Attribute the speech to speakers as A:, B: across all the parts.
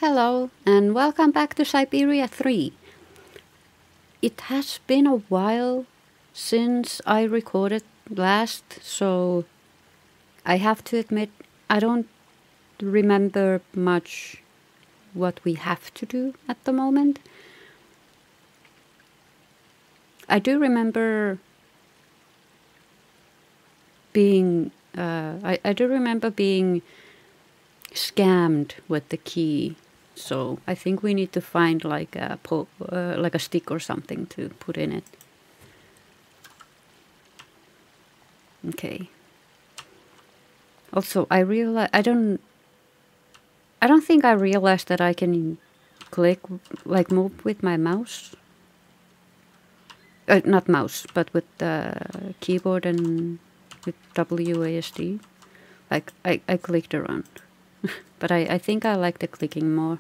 A: Hello, and welcome back to Syberia 3. It has been a while since I recorded last, so I have to admit I don't remember much what we have to do at the moment. I do remember being I do remember being scammed with the key. So I think we need to find like a stick or something to put in it. Okay. Also, I don't think I realized that I can move with my mouse. Not mouse, but with the keyboard and with WASD. Like I clicked around, but I think I like the clicking more.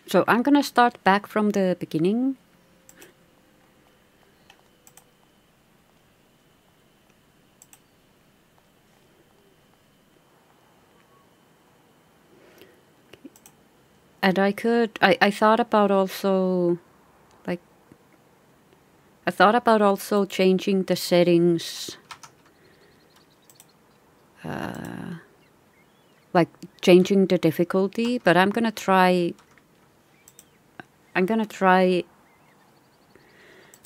A: So I'm gonna start back from the beginning. And I thought about also, like, I thought about also changing the settings, like changing the difficulty, but I'm gonna try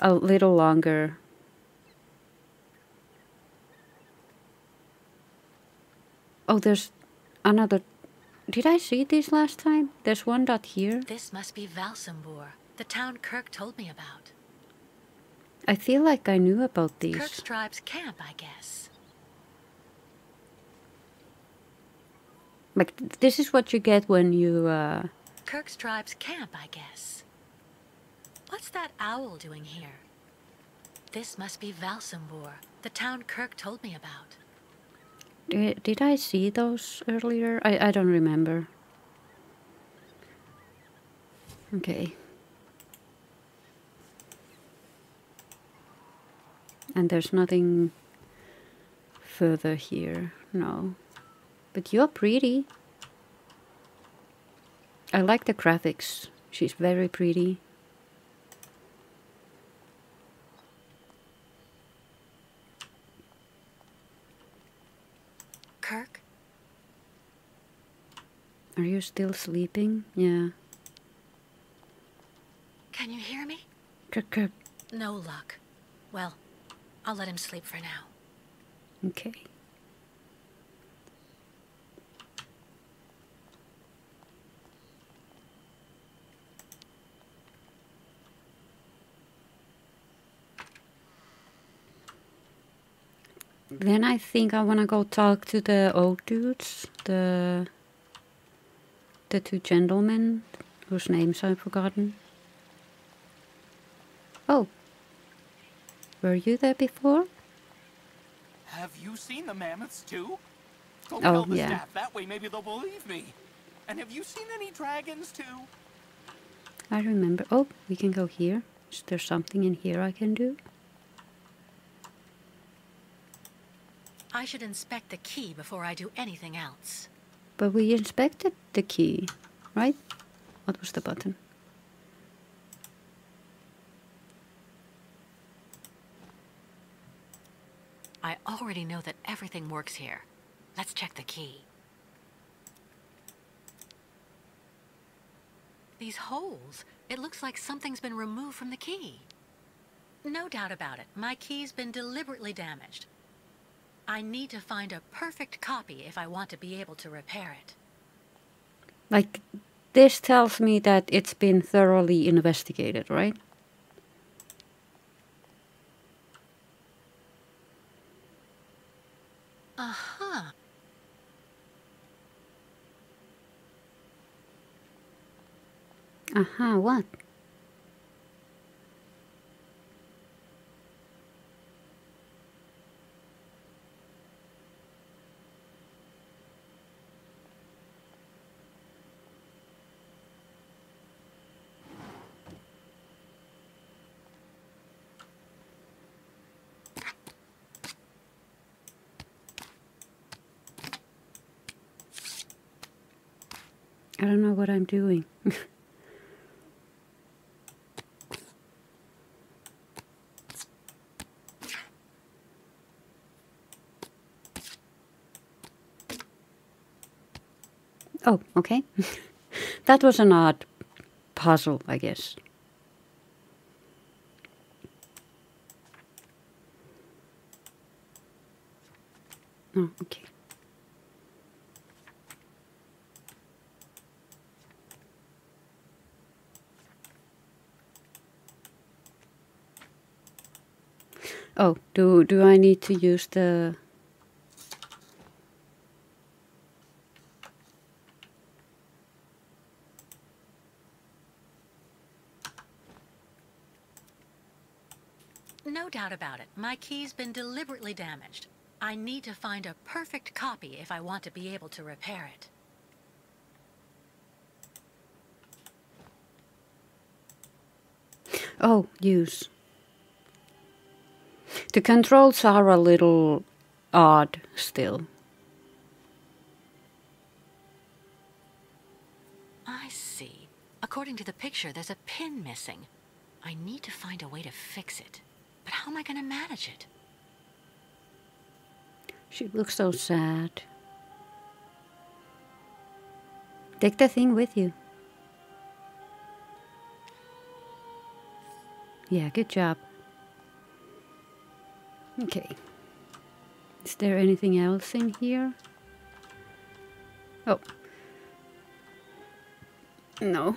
A: a little longer. Oh, there's another. Did I see this last time? There's one dot here.
B: This must be Valsambor, the town Kirk told me about.
A: I feel like I knew about these.
B: Kirk's tribe's camp, I guess.
A: Like, this is what you get when you,
B: Kirk's tribe's camp, I guess. What's that owl doing here? This must be Valsambor, the town Kirk told me about.
A: Did I see those earlier? I don't remember. Okay. And there's nothing further here. No. But you're pretty. I like the graphics. She's very pretty.
B: Kirk?
A: Are you still sleeping? Yeah.
B: Can you hear me?
A: Kirk.
B: No luck. Well, I'll let him sleep for now.
A: Okay. Then I think I want to go talk to the old dudes, the two gentlemen whose names I've forgotten. Oh, were you there before?
C: Have you seen the mammoths too? Go
A: Oh,
C: tell the
A: yeah.
C: staff, that way maybe they'll believe me. And have you seen any dragons too?
A: I remember. Oh, we can go here. Is there something in here I can do?
B: I should inspect the key before I do anything else.
A: But we inspected the key, right? What was the button?
B: I already know that everything works here. Let's check the key. These holes, it looks like something's been removed from the key. No doubt about it, my key's been deliberately damaged. I need to find a perfect copy if I want to be able to repair it.
A: Like, this tells me that it's been thoroughly investigated, right?
B: Uh-huh.
A: Uh-huh, what? I don't know what I'm doing. Oh, okay. That was an odd puzzle, I guess. Oh, okay. Oh, do I need to use the...
B: No doubt about it. My key's been deliberately damaged. I need to find a perfect copy if I want to be able to repair it.
A: Oh, use. The controls are a little odd still.
B: I see. According to the picture, there's a pin missing. I need to find a way to fix it. But how am I going to manage it?
A: She looks so sad. Take the thing with you. Yeah, good job. Okay. Is there anything else in here? Oh. No.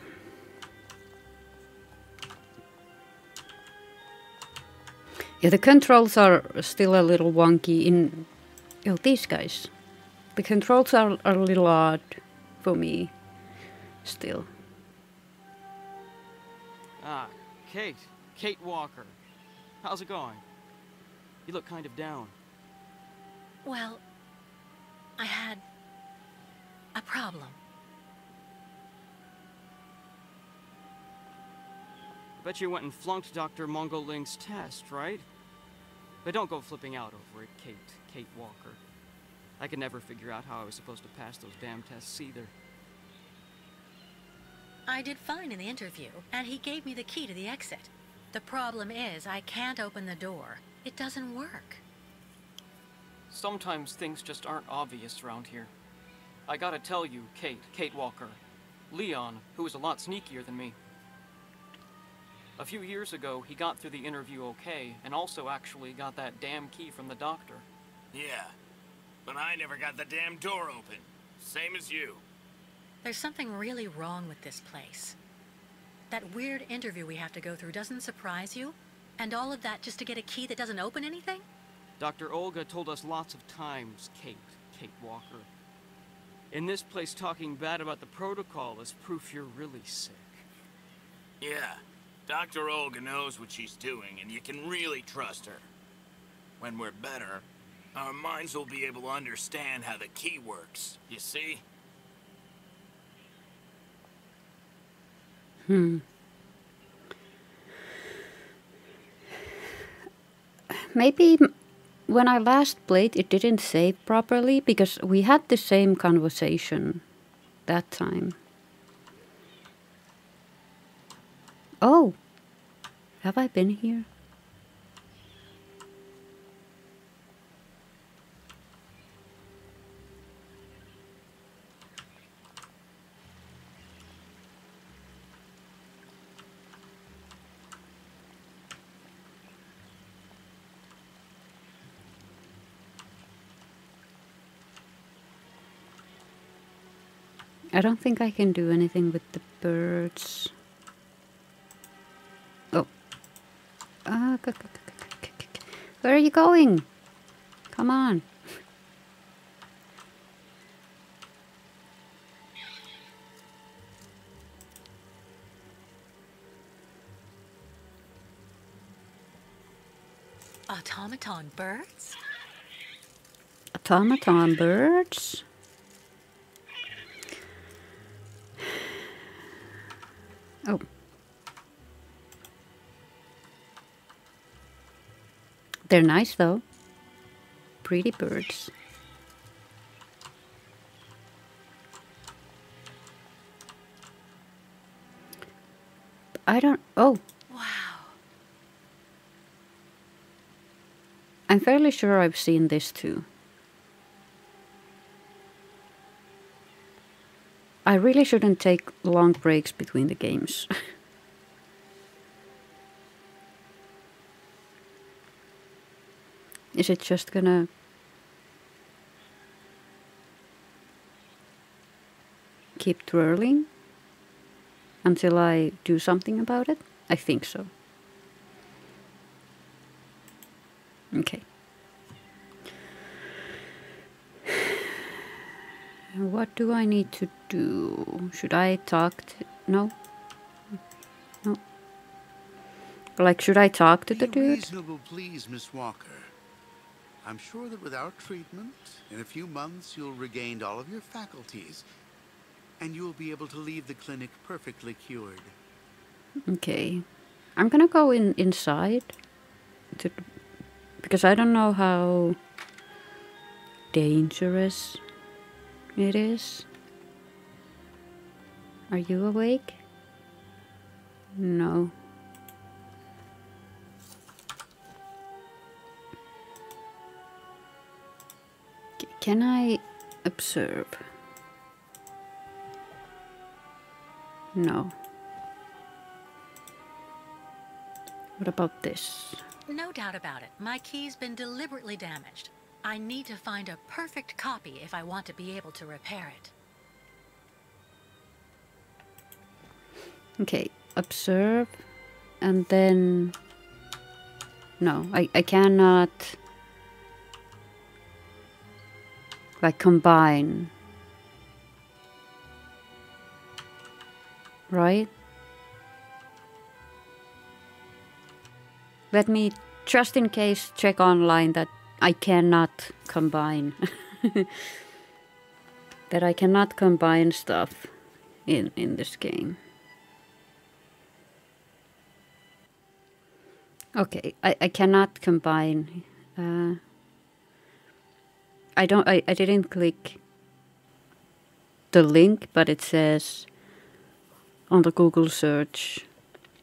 A: Yeah, the controls are still a little wonky in... Oh, these guys. The controls are a little odd for me. Still.
D: Ah, Kate. Kate Walker. How's it going? You look kind of down.
B: Well, I had a problem.
D: I bet you went and flunked Dr. Mongoling's test, right? But don't go flipping out over it, Kate Walker. I could never figure out how I was supposed to pass those damn tests either.
B: I did fine in the interview, and he gave me the key to the exit. The problem is, I can't open the door. It doesn't work.
E: Sometimes things just aren't obvious around here. I gotta tell you, Kate Walker. Leon, who was a lot sneakier than me. A few years ago, he got through the interview okay, and also actually got that damn key from the doctor.
F: Yeah, but I never got the damn door open. Same as you.
B: There's something really wrong with this place. That weird interview we have to go through doesn't surprise you? And all of that just to get a key that doesn't open anything?
D: Dr. Olga told us lots of times, Kate Walker. In this place, talking bad about the protocol is proof you're really sick.
F: Yeah, Dr. Olga knows what she's doing, and you can really trust her. When we're better, our minds will be able to understand how the key works, you see?
A: Maybe when I last played it didn't save properly because we had the same conversation that time. Oh, have I been here? I don't think I can do anything with the birds. Oh. Where are you going? Come on.
B: Automaton birds?
A: Automaton birds? Oh. They're nice though. Pretty birds. I don't... Oh,
B: Wow.
A: I'm fairly sure I've seen this too. I really shouldn't take long breaks between the games. Is it just gonna... keep twirling until I do something about it? I think so. Okay. What do I need to do? Should I talk to... No? No. Like, should I talk to the
G: Be
A: dude?
G: reasonable, please, Miss Walker. I'm sure that with our treatment, in a few months you'll regain all of your faculties, and you'll be able to leave the clinic perfectly cured.
A: Okay. I'm gonna go inside to, because I don't know how dangerous it is. Are you awake? No. Can I observe? No. What about this?
B: No doubt about it. My key's been deliberately damaged. I need to find a perfect copy if I want to be able to repair it.
A: Okay, observe, and then... No, I cannot... like, combine. Right? Let me, just in case, check online that I cannot combine. That I cannot combine stuff in this game. Okay, I cannot combine. I didn't click the link, but it says on the Google search,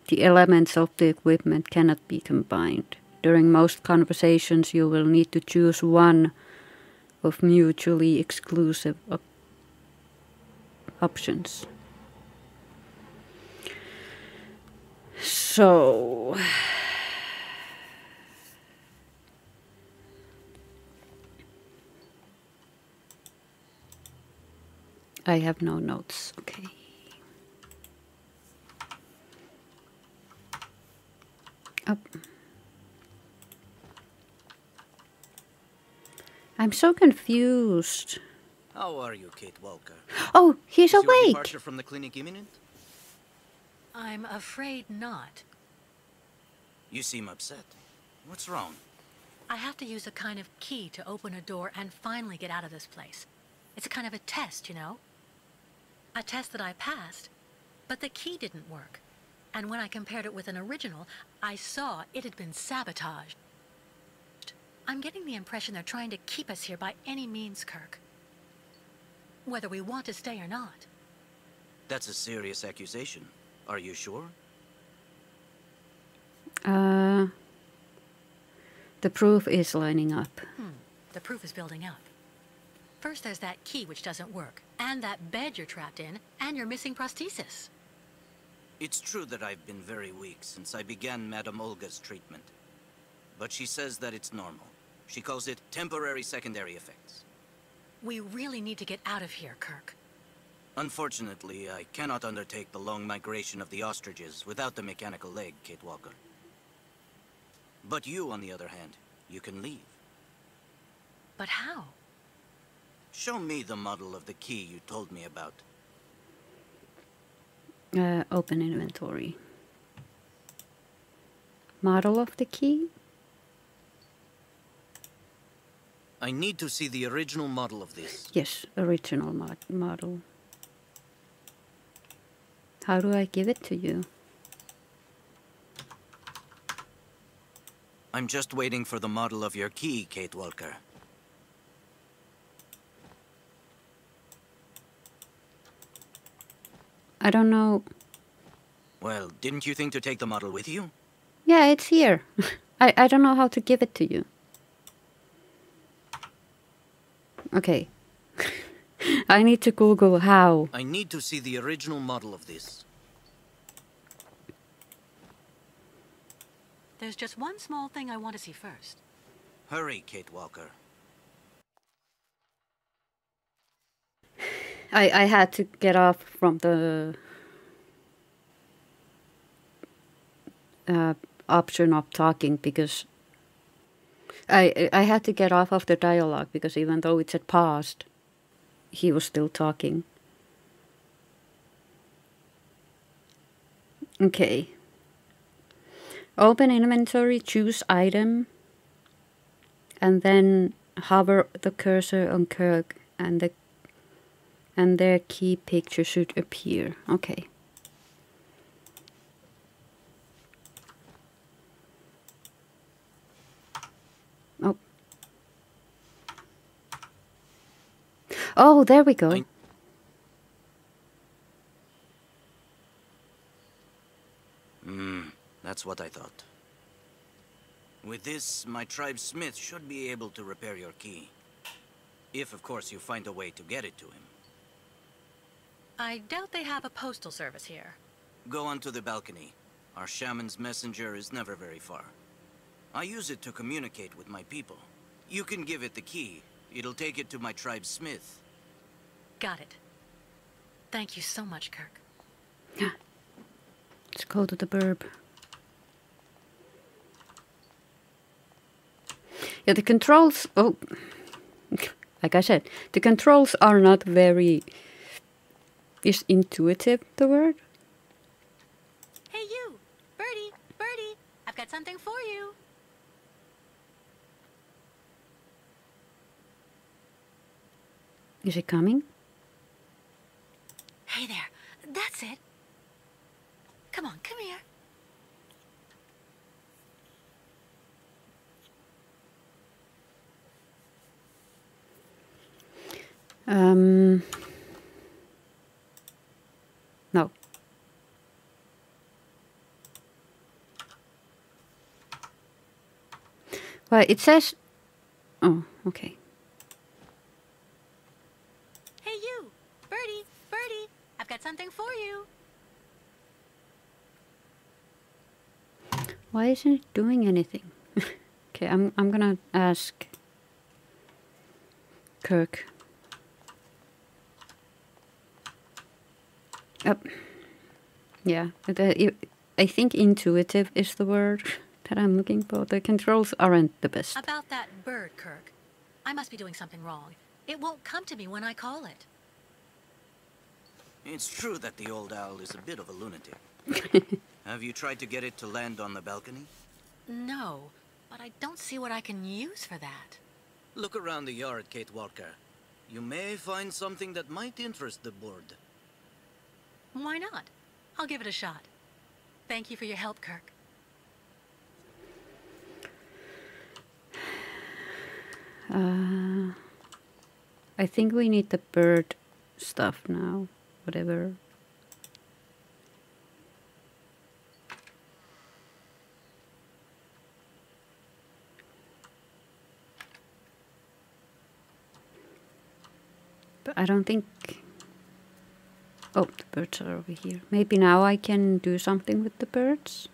A: the elements of the equipment cannot be combined. During most conversations, you will need to choose one of mutually exclusive options. So... I have no notes, okay. Up. I'm so confused.
H: How are you, Kate Walker?
A: Oh, he's
H: Is your
A: awake!
H: departure from the clinic imminent?
B: I'm afraid not.
H: You seem upset. What's wrong?
B: I have to use a kind of key to open a door and finally get out of this place. It's a kind of a test, you know? A test that I passed, but the key didn't work. And when I compared it with an original, I saw it had been sabotaged. I'm getting the impression they're trying to keep us here by any means, Kirk. Whether we want to stay or not.
H: That's a serious accusation. Are you sure?
A: The proof is lining up.
B: The proof is building up. First there's that key which doesn't work, and that bed you're trapped in, and your missing prosthesis.
H: It's true that I've been very weak since I began Madame Olga's treatment. But she says that it's normal. She calls it temporary secondary effects.
B: We really need to get out of here, Kirk.
H: Unfortunately, I cannot undertake the long migration of the ostriches without the mechanical leg, Kate Walker. But you, on the other hand, you can leave.
B: But how?
H: Show me the model of the key you told me about.
A: Open inventory. Model of the key?
H: I need to see the original model of this.
A: Yes, original model. How do I give it to you?
H: I'm just waiting for the model of your key, Kate Walker.
A: I don't know.
H: Well, didn't you think to take the model with you?
A: Yeah, it's here. I don't know how to give it to you. Okay. I need to Google how.
H: I need to see the original model of this.
B: There's just one small thing I want to see first.
H: Hurry, Kate Walker.
A: I had to get off from the option of talking because I had to get off of the dialogue because even though it said paused, he was still talking. Okay. Open inventory, choose item, and then hover the cursor on Kirk and their key picture should appear. Okay. Oh. Oh, there we go.
H: That's what I thought. With this, my tribe smith should be able to repair your key. If, of course, you find a way to get it to him.
B: I doubt they have a postal service here.
H: Go onto the balcony. Our shaman's messenger is never very far. I use it to communicate with my people. You can give it the key. It'll take it to my tribe smith.
B: Got it. Thank you so much, Kirk.
A: Let's go to the burb. Yeah, the controls... Oh, like I said, the controls are not very... Is intuitive, the word?
B: Hey you! Birdie! Birdie! I've got something for you!
A: Is it coming?
B: Hey there! That's it! Come on, come here!
A: No. Well, it says... Oh, okay.
B: Hey you! Birdie! Birdie! I've got something for you!
A: Why isn't it doing anything? Okay, I'm gonna ask Kirk. Yeah, I think intuitive is the word that I'm looking for. The controls aren't the best.
B: About that bird, Kirk. I must be doing something wrong. It won't come to me when I call it.
H: It's true that the old owl is a bit of a lunatic. Have you tried to get it to land on the balcony?
B: No, but I don't see what I can use for that.
H: Look around the yard, Kate Walker. You may find something that might interest the board.
B: Why not? I'll give it a shot. Thank you for your help, Kirk.
A: I think we need the bird stuff now. Whatever. But I don't think... Oh, the birds are over here. Maybe now I can do something with the birds.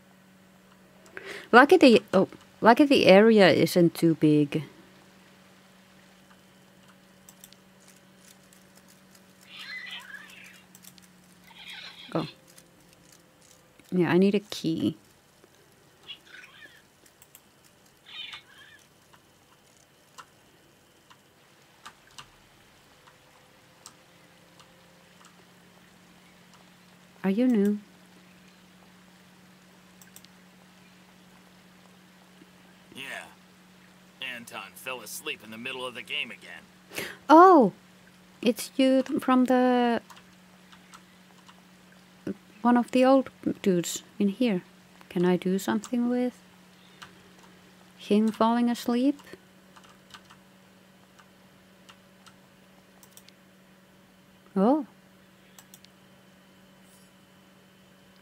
A: Lucky the area isn't too big. Oh. Yeah, I need a key. Are you new?
F: Yeah. Anton fell asleep in the middle of the game again.
A: Oh! It's you from the... One of the old dudes in here. Can I do something with him falling asleep? Oh.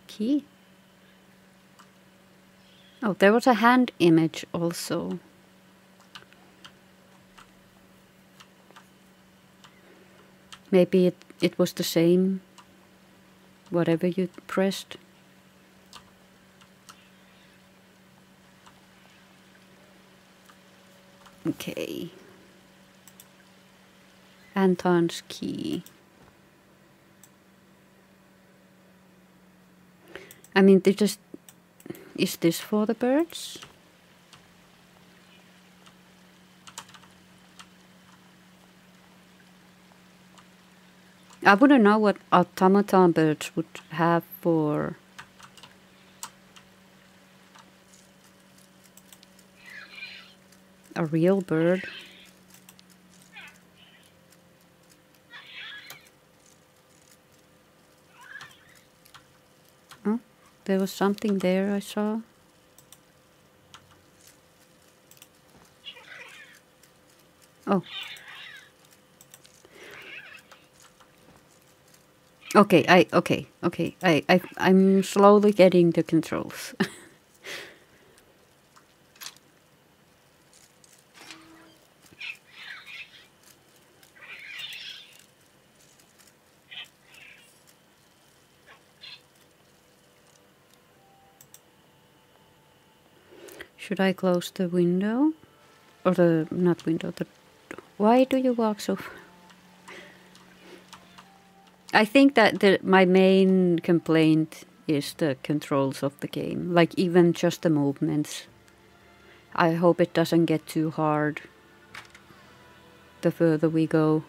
A: Key. Oh, there was a hand image also. Maybe it was the same, whatever you pressed. Okay. Anton's key. I mean, is this for the birds? I wouldn't know what automaton birds would have for a real bird. Oh, there was something there I saw. Oh. Okay, I'm slowly getting the controls. Should I close the window? Or not window, why do you walk so... I think that my main complaint is the controls of the game. Like even just the movements. I hope it doesn't get too hard the further we go.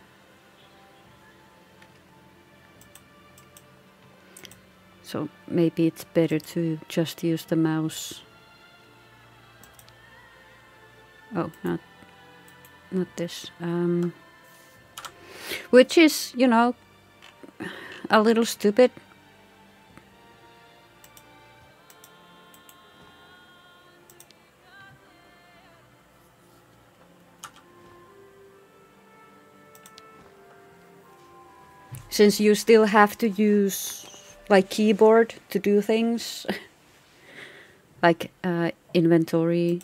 A: So maybe it's better to just use the mouse. Oh, not this. Which is, you know, a little stupid. Since you still have to use like keyboard to do things. Like inventory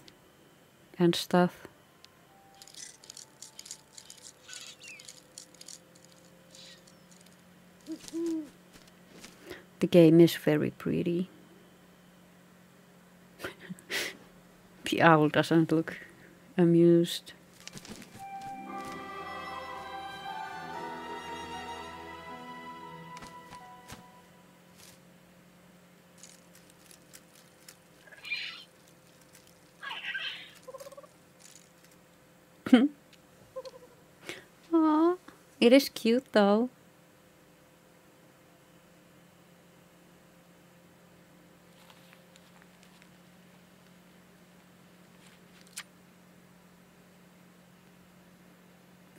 A: and stuff. The game is very pretty. The owl doesn't look amused. Aww, it is cute though.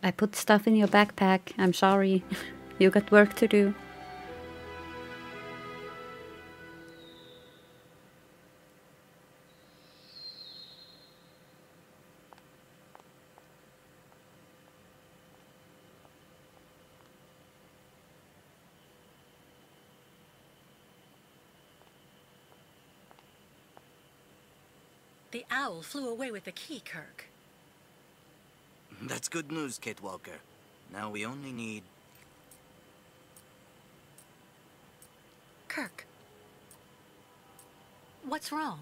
A: I put stuff in your backpack. I'm sorry. You got work to do.
B: The owl flew away with the key, Kirk.
H: That's good news, Kate Walker. Now we only need...
B: Kirk. What's wrong?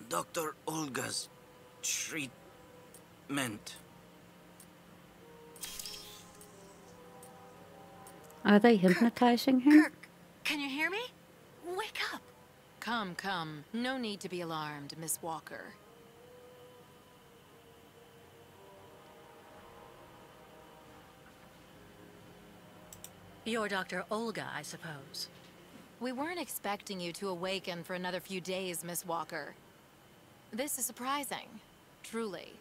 H: Dr. Olga's treatment.
A: Are they hypnotizing him?
B: Kirk, can you hear me? Wake up.
I: Come, come. No need to be alarmed, Miss Walker.
B: You're Dr. Olga, I suppose.
I: We weren't expecting you to awaken for another few days, Miss Walker. This is surprising, truly.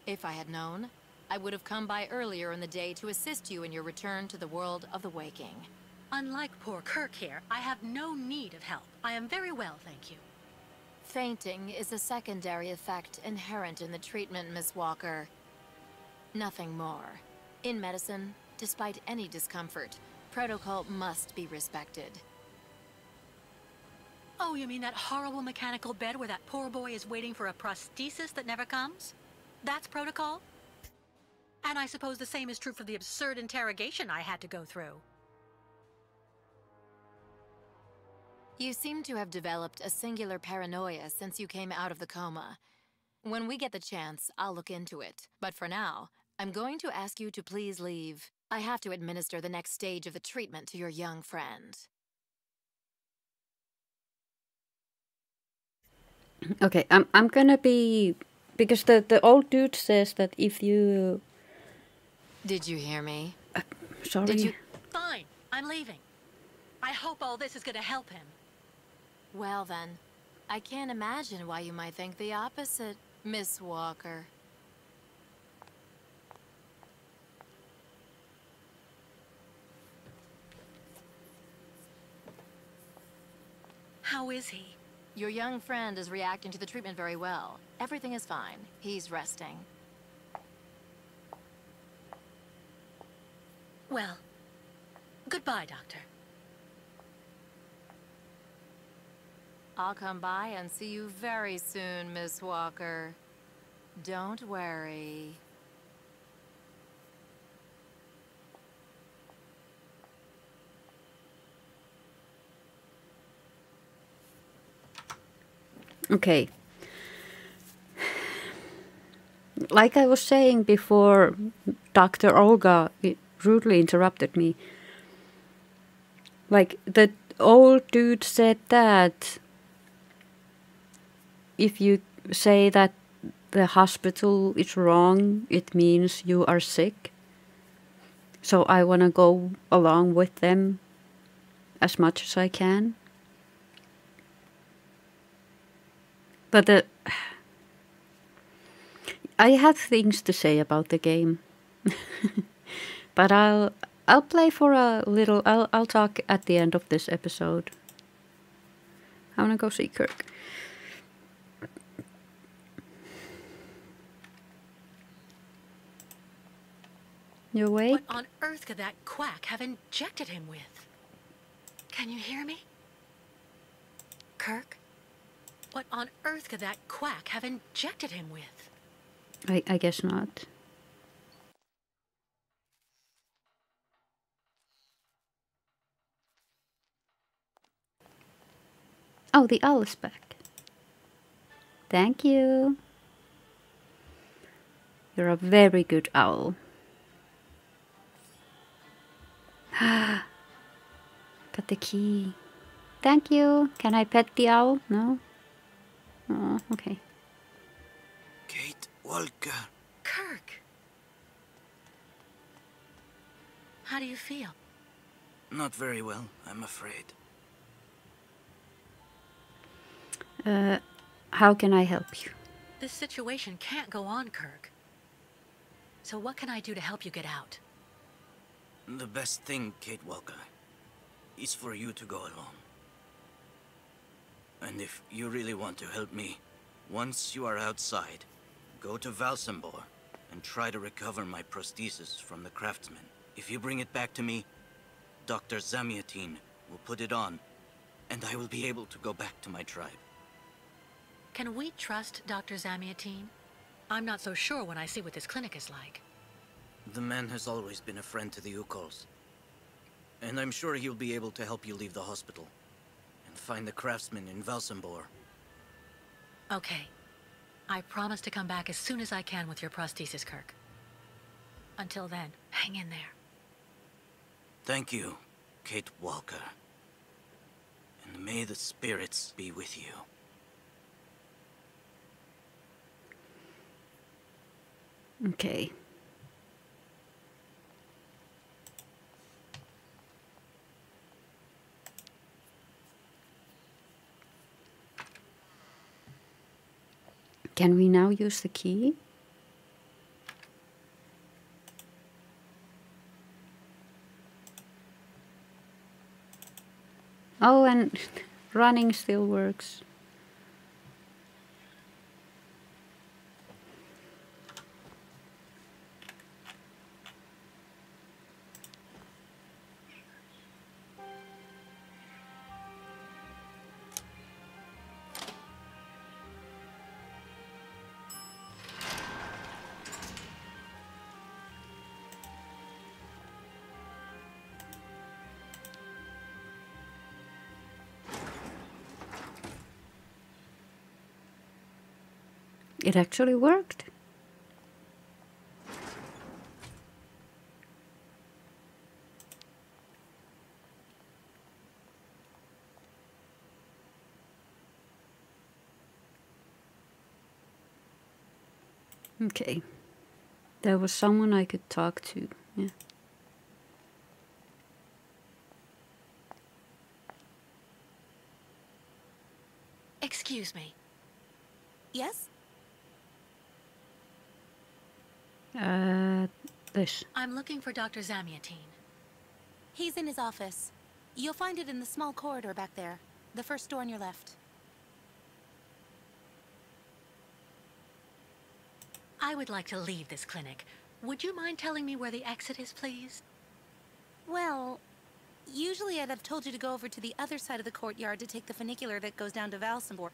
I: If I had known, I would have come by earlier in the day to assist you in your return to the world of the waking.
B: Unlike poor Kirk here, I have no need of help. I am very well, thank you.
I: Fainting is a secondary effect inherent in the treatment, Miss Walker. Nothing more. In medicine, despite any discomfort, protocol must be respected.
B: Oh, you mean that horrible mechanical bed where that poor boy is waiting for a prosthesis that never comes? That's protocol? And I suppose the same is true for the absurd interrogation I had to go through.
I: You seem to have developed a singular paranoia since you came out of the coma. When we get the chance, I'll look into it. But for now, I'm going to ask you to please leave. I have to administer the next stage of the treatment to your young friend.
A: Okay, I'm gonna be, because the old dude says that if you.
I: Did you hear me?
A: Sorry.
I: Did you?
B: Fine, I'm leaving. I hope all this is gonna help him.
I: Well then, I can't imagine why you might think the opposite, Miss Walker.
B: How is he?
I: Your young friend is reacting to the treatment very well. Everything is fine. He's resting.
B: Well, goodbye, Doctor.
I: I'll come by and see you very soon, Miss Walker. Don't worry.
A: Okay. Like I was saying before, Dr. Olga rudely interrupted me. Like, the old dude said that if you say that the hospital is wrong, it means you are sick. So I want to go along with them as much as I can. But I have things to say about the game. But I'll play for a little. I'll talk at the end of this episode. I want to go see Kirk. You awake?
B: What on earth could that quack have injected him with? Can you hear me? Kirk? What on earth could that quack have injected him with?
A: I guess not. Oh, the owl is back. Thank you. You're a very good owl. Got the key. Thank you. Can I pet the owl? No? Oh, okay.
H: Kate Walker.
B: Kirk! How do you feel?
H: Not very well, I'm afraid.
A: How can I help you?
B: This situation can't go on, Kirk. So what can I do to help you get out?
H: The best thing, Kate Walker, is for you to go alone. And if you really want to help me, once you are outside, go to Valsambor and try to recover my prosthesis from the craftsman. If you bring it back to me, Dr. Zamiatine will put it on, and I will be able to go back to my tribe.
B: Can we trust Dr. Zamiatine? I'm not so sure when I see what this clinic is like.
H: The man has always been a friend to the Ukols. And I'm sure he'll be able to help you leave the hospital and find the craftsman in Valsambor.
B: Okay. I promise to come back as soon as I can with your prosthesis, Kirk. Until then, hang in there.
H: Thank you, Kate Walker. And may the spirits be with you.
A: Okay. Can we now use the key? Oh, and running still works. It actually worked. Okay. There was someone I could talk to. Yeah.
B: Excuse me.
J: Yes?
A: This.
B: I'm looking for Dr. Zamiatine.
J: He's in his office. You'll find it in the small corridor back there. The first door on your left.
B: I would like to leave this clinic. Would you mind telling me where the exit is, please?
J: Well, usually I'd have told you to go over to the other side of the courtyard to take the funicular that goes down to Valsambor.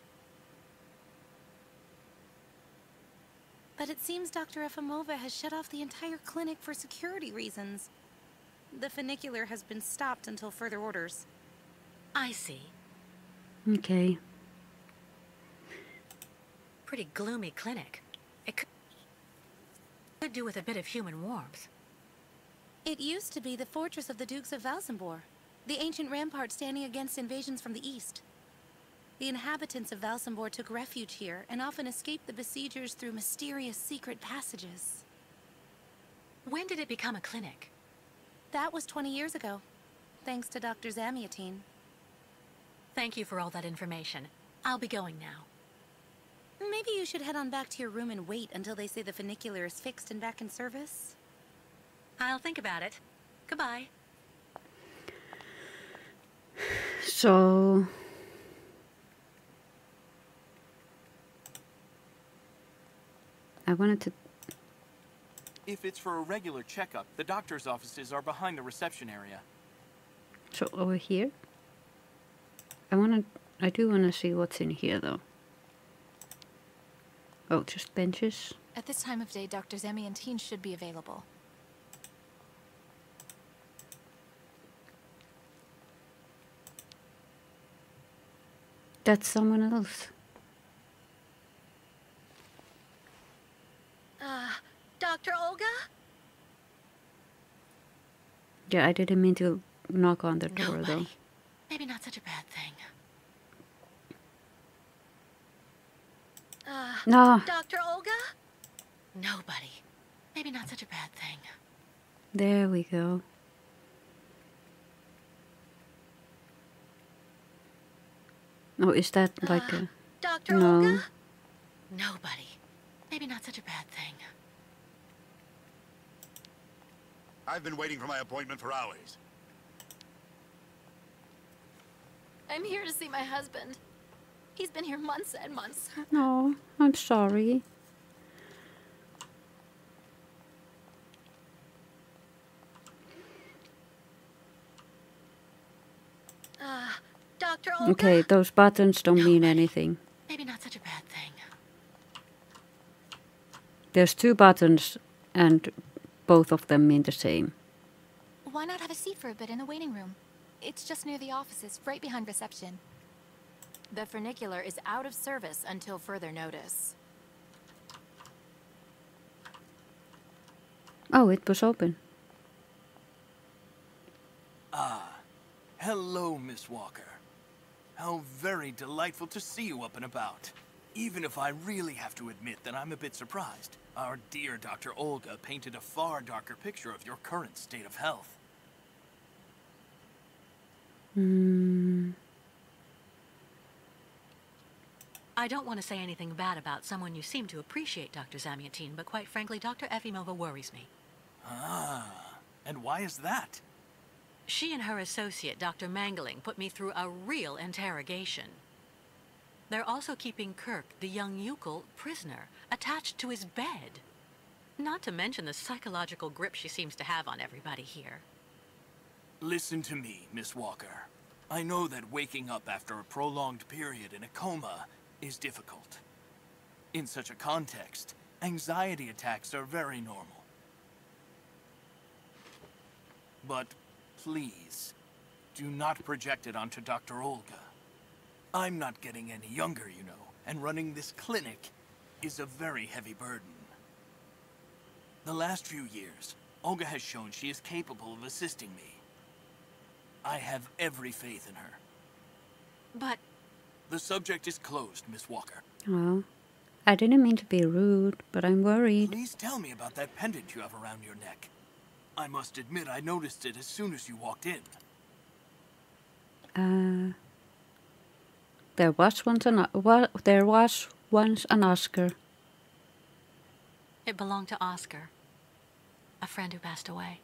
J: But it seems Dr. Efimova has shut off the entire clinic for security reasons. The funicular has been stopped until further orders.
B: I see.
A: Okay.
B: Pretty gloomy clinic. It could do with a bit of human warmth.
J: It used to be the fortress of the Dukes of Valsambor, the ancient rampart standing against invasions from the east. The inhabitants of Valsambor took refuge here and often escaped the besiegers through mysterious secret passages.
B: When did it become a clinic?
J: That was 20 years ago, thanks to Dr. Zamiatine.
B: Thank you for all that information. I'll be going now.
J: Maybe you should head on back to your room and wait until they say the funicular is fixed and back in service.
B: I'll think about it. Goodbye.
A: So... I wanted to...
C: If it's for a regular checkup, the doctor's offices are behind the reception area.
A: So over here? I do wanna see what's in here though. Oh, just benches.
K: At this time of day, Dr. Zamiatine should be available.
A: That's someone else.
B: Dr. Olga?
A: Yeah, I didn't mean to knock on the door though.
B: Nobody. Maybe not such a bad thing.
A: No,
B: Dr. Olga? Nobody. Maybe not such a bad thing.
A: there we go. Oh, is that like a...
B: Dr.
A: No.
B: Olga? Nobody. Maybe not such a bad thing.
L: I've been waiting for my appointment for hours.
K: I'm here to see my husband. He's been here months and months.
A: No, I'm sorry.
B: Dr. Olga?
A: Okay, those buttons don't mean anything.
B: Maybe not such a bad thing.
A: There's two buttons and both of them mean the same.
K: Why not have a seat for a bit in the waiting room? It's just near the offices, right behind reception.
I: The funicular is out of service until further notice.
A: Oh, it was open.
C: Hello, Miss Walker. How very delightful to see you up and about. Even if I really have to admit that I'm a bit surprised. Our dear Dr. Olga painted a far darker picture of your current state of health.
B: I don't want to say anything bad about someone you seem to appreciate, Dr. Zamiatine, but quite frankly, Dr. Efimova worries me.
C: And why is that?
B: She and her associate, Dr. Mangling, put me through a real interrogation. They're also keeping Kirk, the young Yukol, prisoner, attached to his bed. Not to mention the psychological grip she seems to have on everybody here.
C: Listen to me, Miss Walker. I know that waking up after a prolonged period in a coma is difficult. In such a context, anxiety attacks are very normal. But please, do not project it onto Dr. Olga. I'm not getting any younger, you know, and running this clinic is a very heavy burden. The last few years, Olga has shown she is capable of assisting me. I have every faith in her.
B: But...
C: The subject is closed, Miss Walker.
A: Oh, I didn't mean to be rude, but I'm worried.
C: Please tell me about that pendant you have around your neck. I must admit I noticed it as soon as you walked in.
A: There was once an Oscar.
B: it belonged to Oscar, a friend who passed away.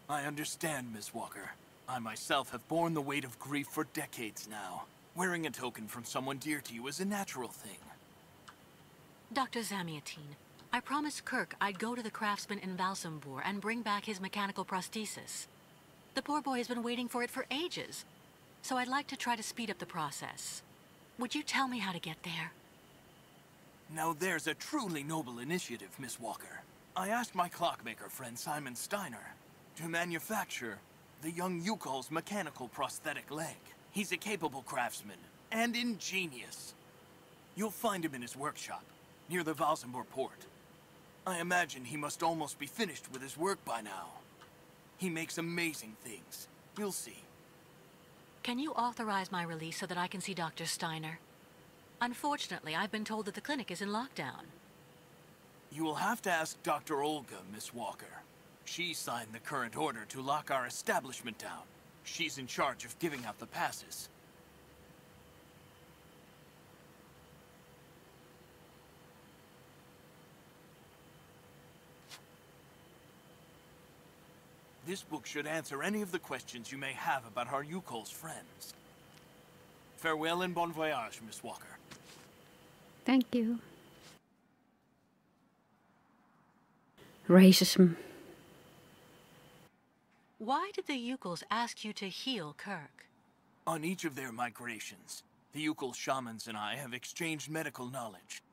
C: I understand, Miss Walker. I myself have borne the weight of grief for decades now. Wearing a token from someone dear to you is a natural thing.
B: Dr. Zamiatine, I promised Kirk I'd go to the craftsman in Valsambor and bring back his mechanical prosthesis. The poor boy has been waiting for it for ages, so I'd like to try to speed up the process. Would you tell me how to get there?
C: Now there's a truly noble initiative, Miss Walker. I asked my clockmaker friend Simon Steiner to manufacture the young Yukol's mechanical prosthetic leg. He's a capable craftsman and ingenious. You'll find him in his workshop, near the Valsambor port. I imagine he must almost be finished with his work by now. He makes amazing things. You'll see.
B: Can you authorize my release so that I can see Dr. Steiner? Unfortunately, I've been told that the clinic is in lockdown.
C: You will have to ask Dr. Olga, Miss Walker. She signed the current order to lock our establishment down. She's in charge of giving out the passes. This book should answer any of the questions you may have about our Yukol's friends. Farewell and bon voyage, Miss Walker.
A: Thank you. Racism.
B: Why did the Yukols ask you to heal Kirk?
C: On each of their migrations, the Yukol shamans and I have exchanged medical knowledge.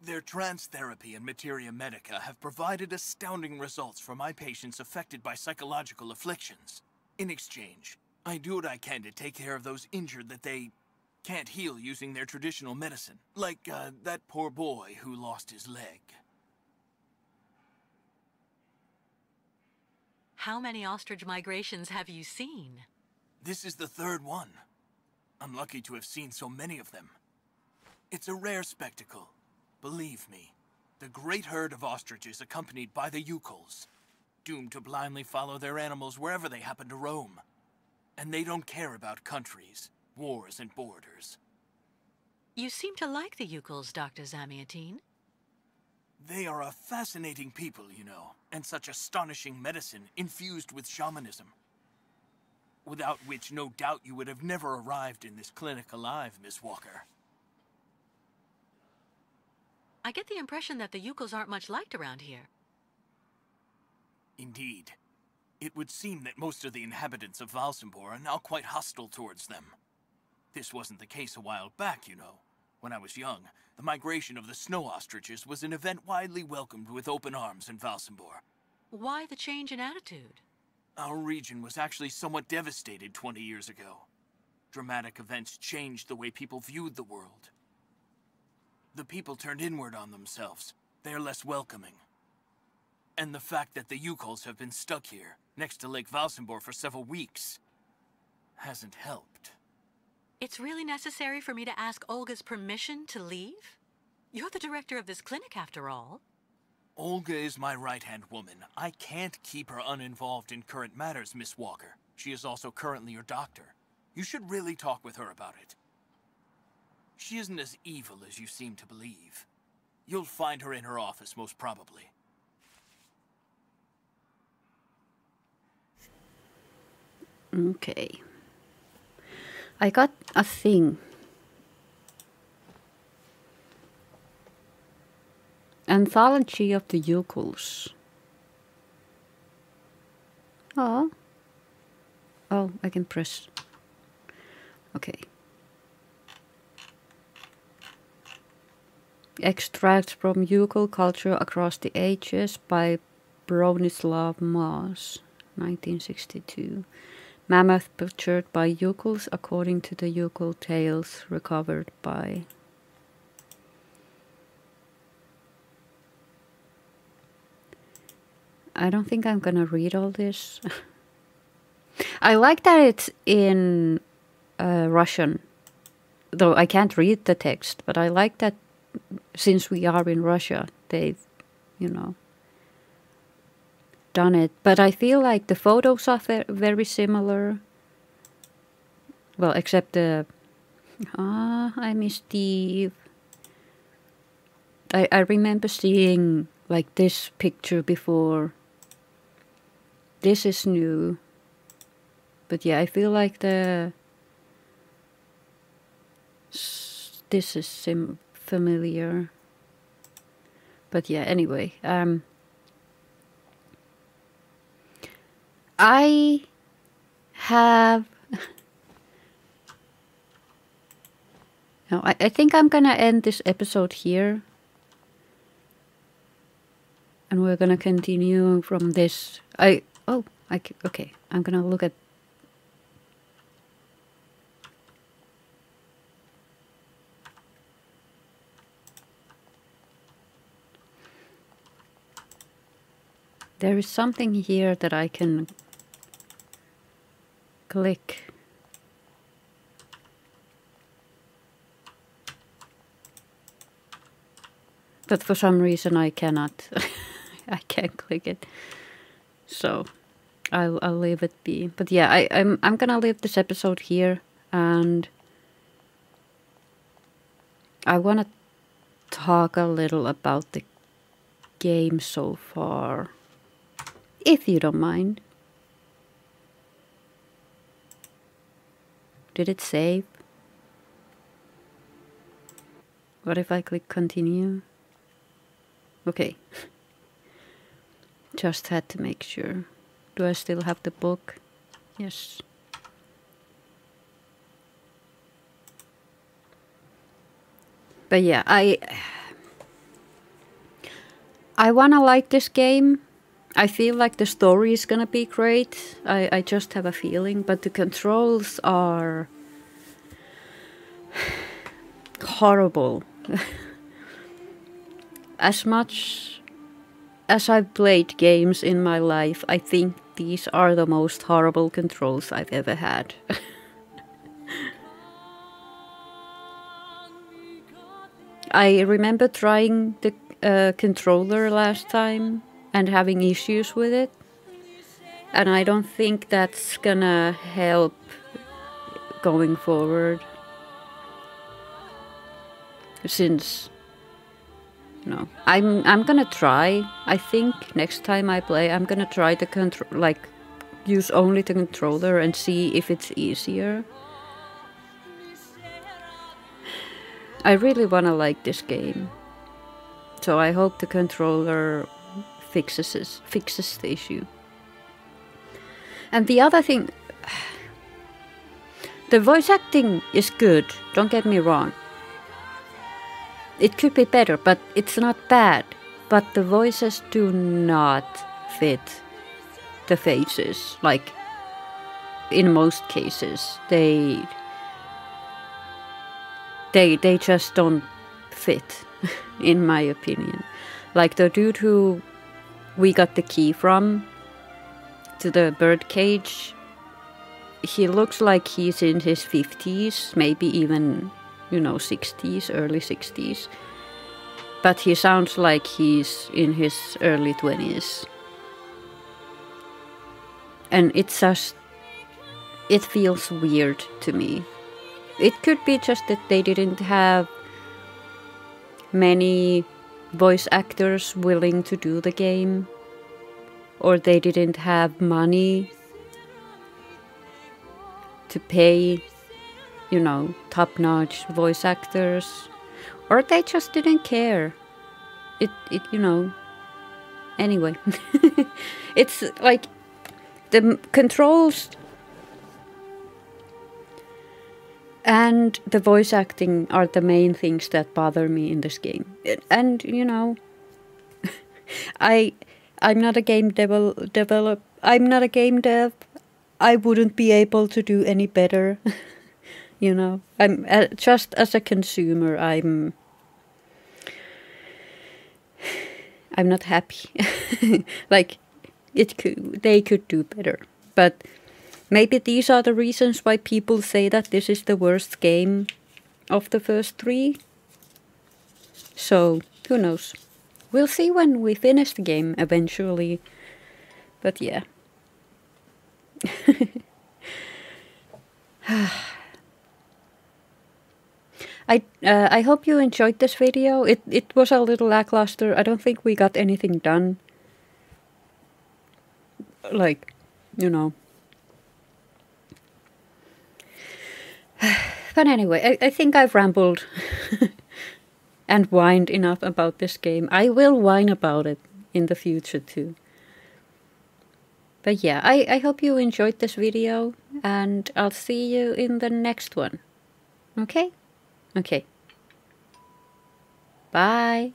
C: Their trance therapy and materia medica have provided astounding results for my patients affected by psychological afflictions. In exchange, I do what I can to take care of those injured that they can't heal using their traditional medicine. Like, that poor boy who lost his leg.
B: How many ostrich migrations have you seen?
C: This is the third one. I'm lucky to have seen so many of them. It's a rare spectacle. Believe me, the great herd of ostriches accompanied by the Yukols, doomed to blindly follow their animals wherever they happen to roam. And they don't care about countries, wars, and borders.
B: You seem to like the Yukols, Dr. Zamiatine.
C: They are a fascinating people, you know, and such astonishing medicine infused with shamanism. Without which, no doubt, you would have never arrived in this clinic alive, Miss Walker.
B: I get the impression that the Yukols aren't much liked around here.
C: Indeed. It would seem that most of the inhabitants of Valsambor are now quite hostile towards them. This wasn't the case a while back, you know. When I was young, the migration of the snow ostriches was an event widely welcomed with open arms in Valsambor.
B: Why the change in attitude?
C: Our region was actually somewhat devastated 20 years ago. Dramatic events changed the way people viewed the world. The people turned inward on themselves. They are less welcoming. And the fact that the Yukols have been stuck here, next to Lake Valsambor for several weeks, hasn't helped.
B: It's really necessary for me to ask Olga's permission to leave? You're the director of this clinic, after all.
C: Olga is my right-hand woman. I can't keep her uninvolved in current matters, Miss Walker. She is also currently your doctor. You should really talk with her about it. She isn't as evil as you seem to believe. You'll find her in her office, most probably.
A: Okay. I got a thing. Anthology of the Yukols. Oh. Oh, I can press. Okay. Extracts from Yukol Culture Across the Ages by Bronislav Moss, 1962. Mammoth butchered by Yukols according to the Yukol tales recovered by I don't think I'm gonna read all this. I like that it's in Russian, though I can't read the text, but I like that since we are in Russia, they've, you know, done it. But I feel like the photos are very similar. Well, except the... I miss Steve. I remember seeing like this picture before. This is new. But yeah, I feel like this is familiar. But yeah, anyway. I have... No, I think I'm gonna end this episode here. And we're gonna continue from this. Okay, I'm gonna look at... There is something here that I can click. But for some reason I cannot. I can't click it. So I'll leave it be. But yeah, I'm gonna leave this episode here, and I wanna talk a little about the game so far, if you don't mind. Did it save? What if I click continue? Okay. Just had to make sure. Do I still have the book? Yes. But yeah, I wanna like this game. I feel like the story is gonna be great. I just have a feeling, but the controls are horrible. As much as I've played games in my life, I think these are the most horrible controls I've ever had. I remember trying the controller last time and having issues with it. And I don't think that's gonna help going forward. Since... No, I'm gonna try. I think next time I play, I'm gonna try the use only the controller and see if it's easier. I really wanna like this game, so I hope the controller fixes the issue. And the other thing, the voice acting is good. Don't get me wrong. It could be better, but it's not bad. But the voices do not fit the faces. Like, in most cases, they just don't fit, in my opinion. Like the dude who we got the key from, to the bird cage, he looks like he's in his 50s, maybe even... 60s, early 60s. But he sounds like he's in his early 20s. And it feels weird to me. It could be just that they didn't have many voice actors willing to do the game. Or they didn't have money to pay top-notch voice actors, or they just didn't care. Anyway, it's like the controls and the voice acting are the main things that bother me in this game. And I'm not a game I'm not a game dev. I wouldn't be able to do any better. I'm just as a consumer, I'm not happy. Like, they could do better. But maybe these are the reasons why people say that this is the worst game of the first 3. So, who knows? We'll see when we finish the game eventually. But yeah. I hope you enjoyed this video. It was a little lackluster. I don't think we got anything done. Like, you know. But anyway, I think I've rambled and whined enough about this game. I will whine about it in the future too. But yeah, I hope you enjoyed this video, and I'll see you in the next one. Okay? Okay. Bye.